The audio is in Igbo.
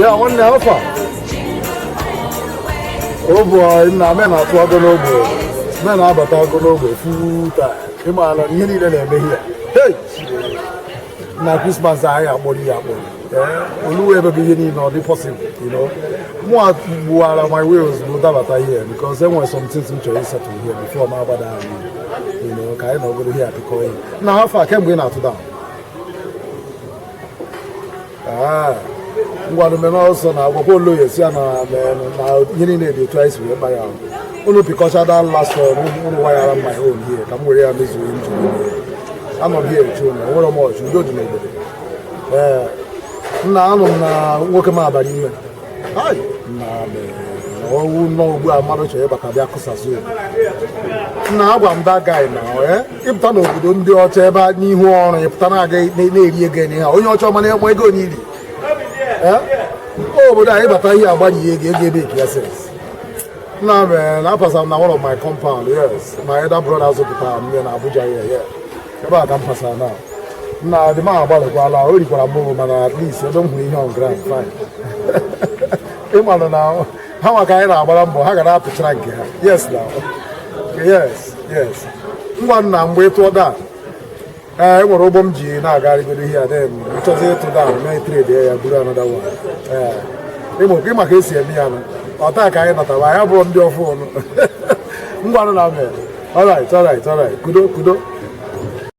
Yeah, one the alpha. Oh boy, na men are to go over. Men are but go over full time. Come on, you need them here. Hey! Now Christmas I am body. Olu ever be any no possible, you know. More my wheels do that here because there were some things which I settled here before my bad, you know, kind of over here to call in. Now how far can we not to down? One man also now go lawyers now you need to twice with my own. Only because I don't last for why I'm my own here. Come where I'm I'm not here to know what more you go to nobody. Now I'm working my body. Hi, no, no, I'm not sure about Kabiakosasu. Now I'm that guy now, eh? If Tano don't do whatever, ni one, if Tana again, oh, your money, why go need it? Oh, but I have a year about you gave it, yes. No, man, I pass on one of my compound, yes. My other brothers of the town, me and Abuja here, yeah. About campus now. Now, the man about the Guala, already got a move, man, at least you don't win on ground, fine. Now, how can I have to track here? Yes, now. Yes. One now, wait for that. I will robom G now, Gary, go here, then, which was here to down, 93 there, do another one. They will give my case here, attack I have on your phone. All right. Kudo.